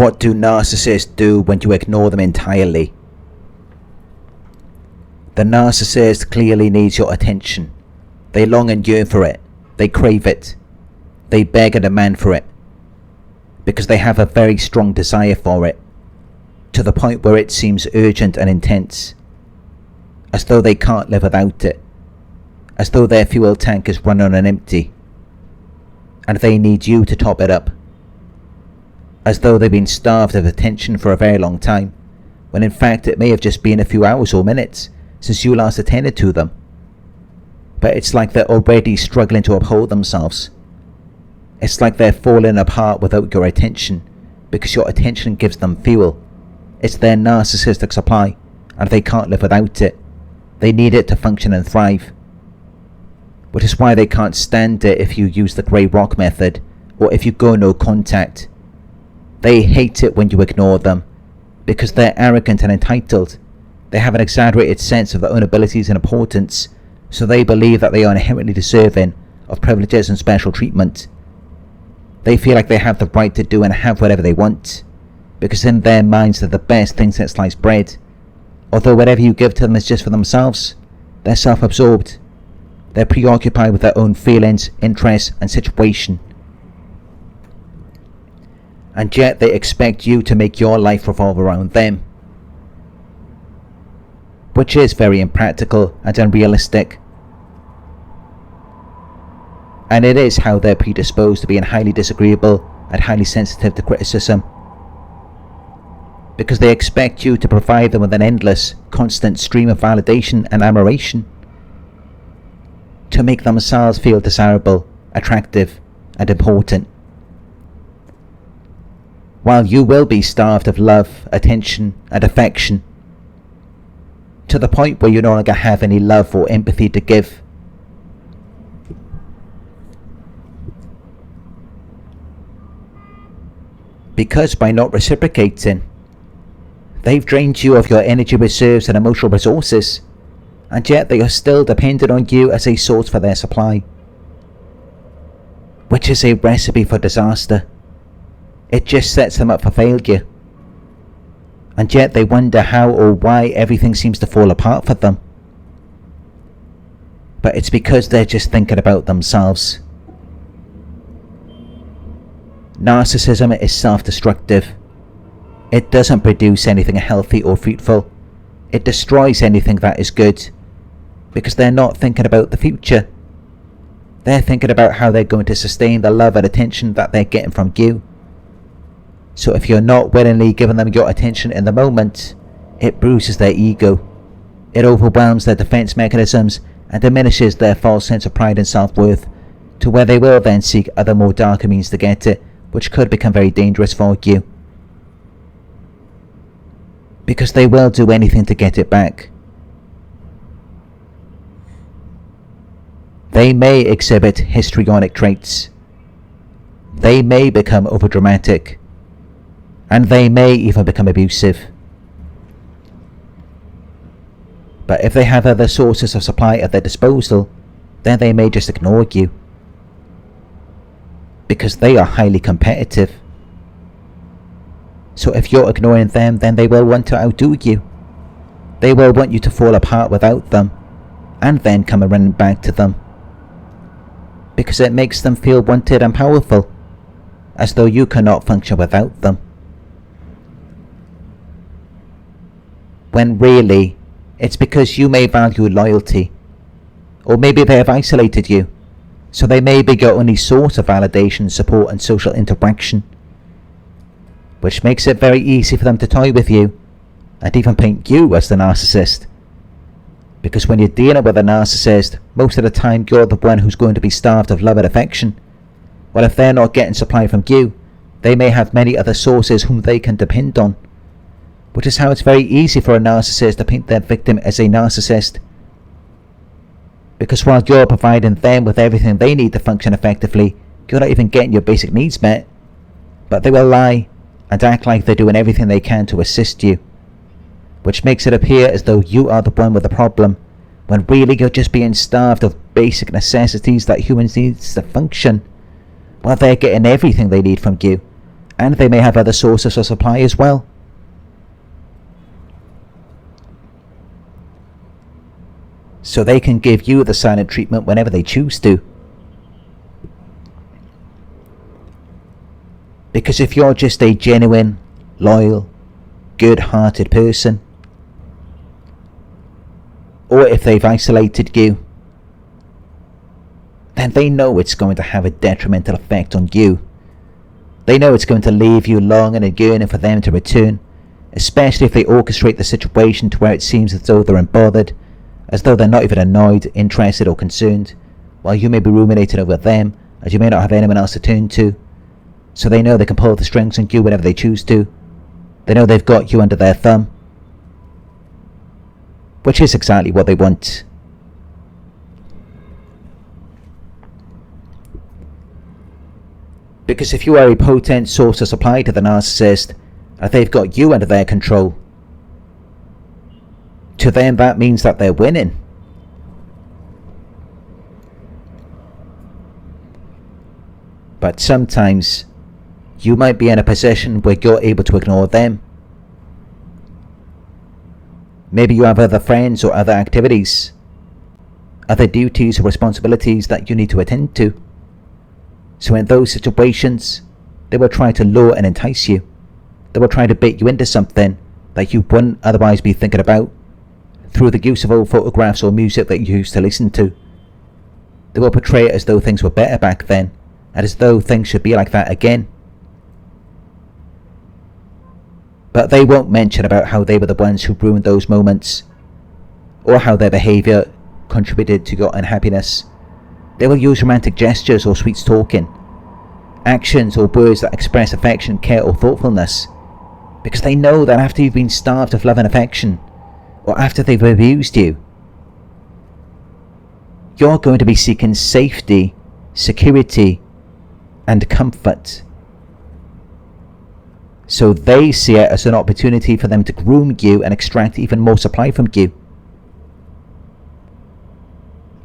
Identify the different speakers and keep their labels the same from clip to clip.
Speaker 1: What do narcissists do when you ignore them entirely? The narcissist clearly needs your attention. They long and yearn for it. They crave it. They beg and demand for it. Because they have a very strong desire for it. To the point where it seems urgent and intense. As though they can't live without it. As though their fuel tank is running on empty. And they need you to top it up. As though they've been starved of attention for a very long time, when in fact it may have just been a few hours or minutes since you last attended to them. But it's like they're already struggling to uphold themselves. It's like they're falling apart without your attention, because your attention gives them fuel. It's their narcissistic supply, and they can't live without it. They need it to function and thrive. Which is why they can't stand it if you use the grey rock method, or if you go no contact. They hate it when you ignore them, because they're arrogant and entitled. They have an exaggerated sense of their own abilities and importance, so they believe that they are inherently deserving of privileges and special treatment. They feel like they have the right to do and have whatever they want, because in their minds they're the best thing since sliced bread. Although whatever you give to them is just for themselves, they're self-absorbed. They're preoccupied with their own feelings, interests and situation. And yet they expect you to make your life revolve around them. Which is very impractical and unrealistic. And it is how they're predisposed to being highly disagreeable and highly sensitive to criticism. Because they expect you to provide them with an endless, constant stream of validation and admiration. To make themselves feel desirable, attractive and important. While you will be starved of love, attention and affection, to the point where you no longer have any love or empathy to give. Because by not reciprocating, they've drained you of your energy reserves and emotional resources, and yet they are still dependent on you as a source for their supply. Which is a recipe for disaster. It just sets them up for failure. And yet they wonder how or why everything seems to fall apart for them. But it's because they're just thinking about themselves. Narcissism is self-destructive. It doesn't produce anything healthy or fruitful. It destroys anything that is good. Because they're not thinking about the future. They're thinking about how they're going to sustain the love and attention that they're getting from you. So if you're not willingly giving them your attention in the moment, it bruises their ego. It overwhelms their defense mechanisms and diminishes their false sense of pride and self-worth, to where they will then seek other more darker means to get it, which could become very dangerous for you. Because they will do anything to get it back. They may exhibit histrionic traits. They may become overdramatic. And they may even become abusive. But if they have other sources of supply at their disposal, then they may just ignore you. Because they are highly competitive. So if you're ignoring them, then they will want to outdo you. They will want you to fall apart without them, and then come running back to them. Because it makes them feel wanted and powerful, as though you cannot function without them. When really, it's because you may value loyalty. Or maybe they have isolated you, so they may be your only source of validation, support and social interaction. Which makes it very easy for them to toy with you, and even paint you as the narcissist. Because when you're dealing with a narcissist, most of the time you're the one who's going to be starved of love and affection. Well, if they're not getting supply from you, they may have many other sources whom they can depend on. Which is how it's very easy for a narcissist to paint their victim as a narcissist. Because while you're providing them with everything they need to function effectively, you're not even getting your basic needs met. But they will lie and act like they're doing everything they can to assist you. Which makes it appear as though you are the one with the problem, when really you're just being starved of basic necessities that humans need to function, while they're getting everything they need from you, And they may have other sources of supply as well. So they can give you the silent treatment whenever they choose to. Because if you're just a genuine, loyal, good-hearted person, or if they've isolated you, then they know it's going to have a detrimental effect on you. They know it's going to leave you longing and yearning for them to return, especially if they orchestrate the situation to where it seems as though they're unbothered, as though they're not even annoyed, interested or concerned, while you may be ruminating over them, as you may not have anyone else to turn to. So they know they can pull the strings on you whenever they choose to. They know they've got you under their thumb, which is exactly what they want. Because if you are a potent source of supply to the narcissist, and they've got you under their control, to them that means that they're winning. But sometimes you might be in a position where you're able to ignore them. Maybe you have other friends or other activities, other duties or responsibilities that you need to attend to. So in those situations, they will try to lure and entice you. They will try to bait you into something that you wouldn't otherwise be thinking about, through the use of old photographs or music that you used to listen to. They will portray it as though things were better back then, and as though things should be like that again. But they won't mention about how they were the ones who ruined those moments, or how their behaviour contributed to your unhappiness. They will use romantic gestures or sweet talking, actions or words that express affection, care or thoughtfulness, because they know that after you've been starved of love and affection, or after they've abused you, you're going to be seeking safety, security and comfort. So they see it as an opportunity for them to groom you and extract even more supply from you.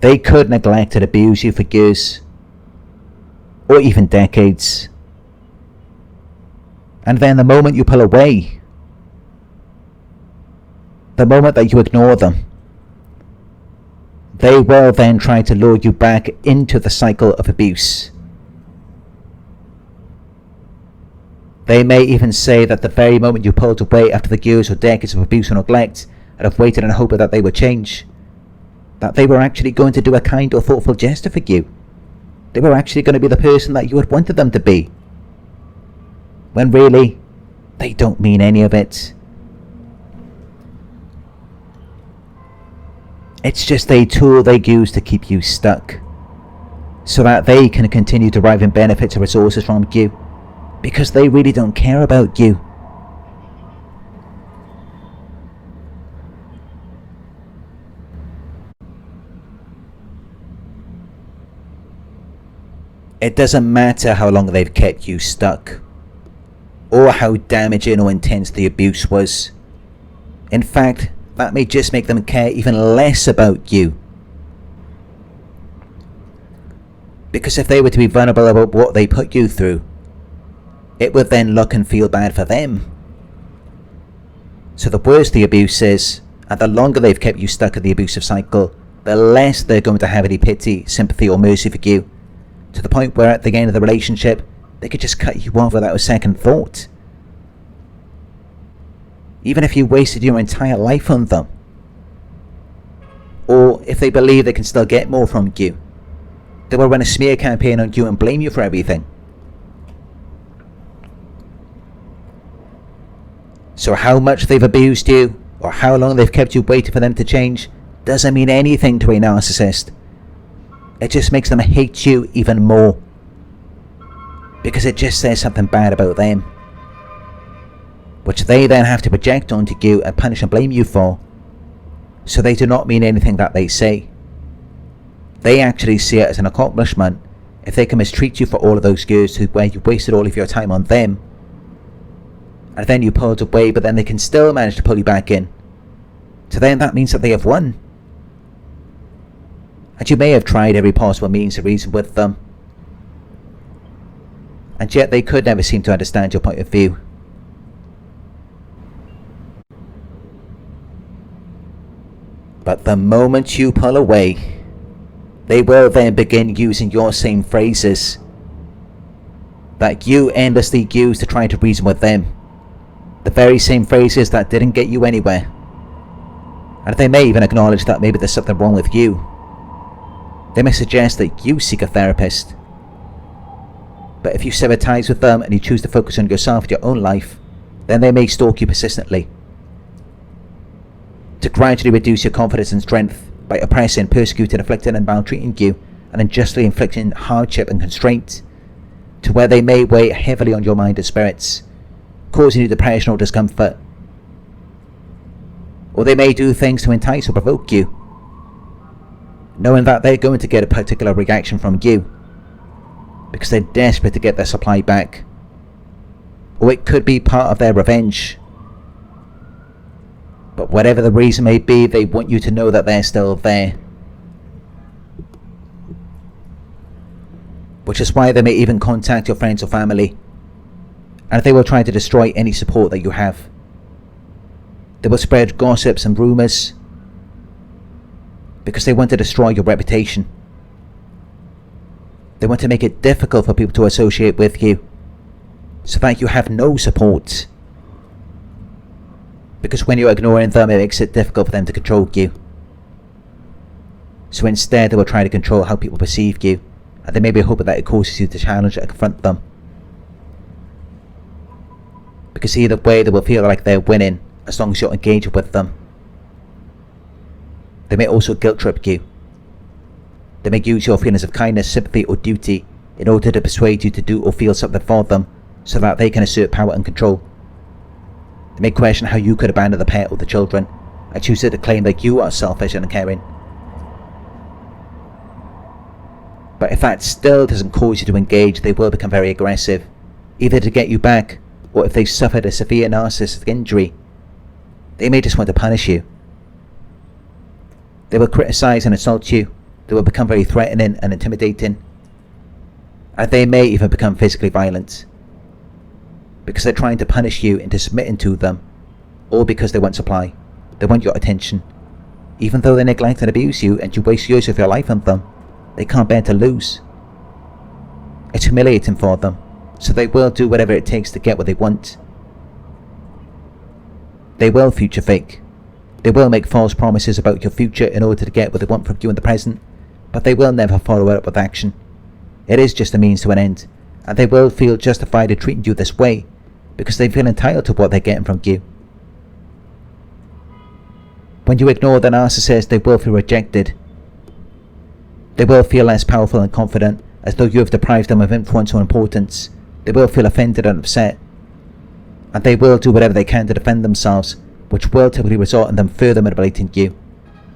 Speaker 1: They could neglect and abuse you for years, or even decades. And then the moment you pull away, the moment that you ignore them, they will then try to lure you back into the cycle of abuse. They may even say that the very moment you pulled away after the years or decades of abuse or neglect, and have waited and hoped that they would change, that they were actually going to do a kind or thoughtful gesture for you. They were actually going to be the person that you had wanted them to be. When really, they don't mean any of it. It's just a tool they use to keep you stuck, so that they can continue deriving benefits or resources from you, because they really don't care about you. It doesn't matter how long they've kept you stuck, or how damaging or intense the abuse was. In fact, that may just make them care even less about you. Because if they were to be vulnerable about what they put you through, it would then look and feel bad for them. So the worse the abuse is, and the longer they've kept you stuck in the abusive cycle, the less they're going to have any pity, sympathy or mercy for you, to the point where at the end of the relationship, they could just cut you off without a second thought. Even if you wasted your entire life on them, or if they believe they can still get more from you, they will run a smear campaign on you and blame you for everything. So how much they've abused you, or how long they've kept you waiting for them to change, doesn't mean anything to a narcissist. It just makes them hate you even more, because it just says something bad about them, which they then have to project onto you and punish and blame you for. So they do not mean anything that they say. They actually see it as an accomplishment if they can mistreat you for all of those years to where you wasted all of your time on them, and then you pulled away, but then they can still manage to pull you back in. To them that means that they have won. And you may have tried every possible means to reason with them, and yet they could never seem to understand your point of view. But the moment you pull away, they will then begin using your same phrases that you endlessly use to try to reason with them. The very same phrases that didn't get you anywhere. And they may even acknowledge that maybe there's something wrong with you. They may suggest that you seek a therapist. But if you sever ties with them and you choose to focus on yourself and your own life, then they may stalk you persistently. To gradually reduce your confidence and strength by oppressing, persecuting, afflicting and maltreating you, and unjustly inflicting hardship and constraint, to where they may weigh heavily on your mind and spirits, causing you depression or discomfort. Or they may do things to entice or provoke you, knowing that they're going to get a particular reaction from you, because they're desperate to get their supply back. Or it could be part of their revenge. But whatever the reason may be, they want you to know that they're still there. Which is why they may even contact your friends or family, and they will try to destroy any support that you have. They will spread gossips and rumours, because they want to destroy your reputation. They want to make it difficult for people to associate with you, so that you have no support. Because when you're ignoring them, it makes it difficult for them to control you. So instead, they will try to control how people perceive you, and they may be hoping that it causes you to challenge and confront them. Because either way, they will feel like they're winning as long as you're engaging with them. They may also guilt trip you. They may use your feelings of kindness, sympathy or duty in order to persuade you to do or feel something for them, so that they can assert power and control. They may question how you could abandon the pet or the children, and choose to claim that you are selfish and uncaring. But if that still doesn't cause you to engage, they will become very aggressive, either to get you back, or if they've suffered a severe narcissistic injury, they may just want to punish you. They will criticise and insult you. They will become very threatening and intimidating, and they may even become physically violent, because they're trying to punish you into submitting to them, or because they want supply. They want your attention. Even though they neglect and abuse you and you waste years of your life on them, they can't bear to lose. It's humiliating for them, so they will do whatever it takes to get what they want. They will future fake. They will make false promises about your future in order to get what they want from you in the present, but they will never follow it up with action. It is just a means to an end, and they will feel justified in treating you this way because they feel entitled to what they're getting from you. When you ignore the narcissist, they will feel rejected. They will feel less powerful and confident, as though you have deprived them of influence or importance. They will feel offended and upset, and they will do whatever they can to defend themselves, which will typically result in them further manipulating you.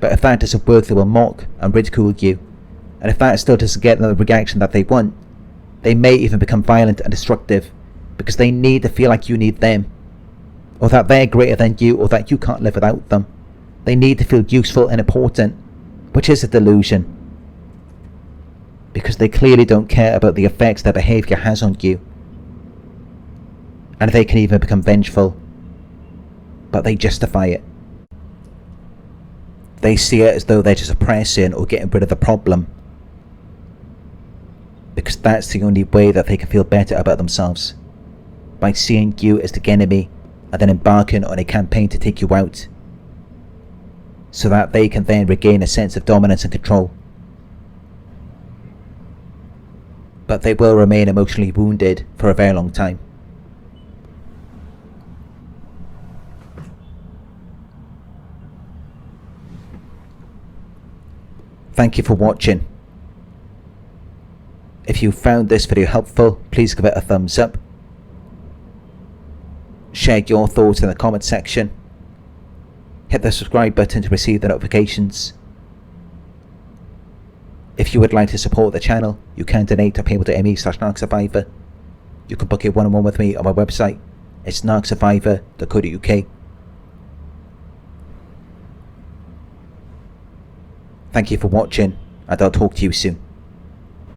Speaker 1: But if that doesn't work, they will mock and ridicule you, and if that still doesn't get the reaction that they want, they may even become violent and destructive, because they need to feel like you need them, or that they're greater than you, or that you can't live without them. They need to feel useful and important, which is a delusion, because they clearly don't care about the effects their behaviour has on you, and they can even become vengeful, but they justify it. They see it as though they're just oppressing or getting rid of the problem, because that's the only way that they can feel better about themselves, by seeing you as the enemy and then embarking on a campaign to take you out, so that they can then regain a sense of dominance and control. But they will remain emotionally wounded for a very long time. Thank you for watching. If you found this video helpful, please give it a thumbs up. Share your thoughts in the comment section. Hit the subscribe button to receive the notifications. If you would like to support the channel, you can donate to paypal.me/Narc Survivor. You can book a one-on-one with me on my website. It's narcsurvivor.co.uk. Thank you for watching, and I'll talk to you soon.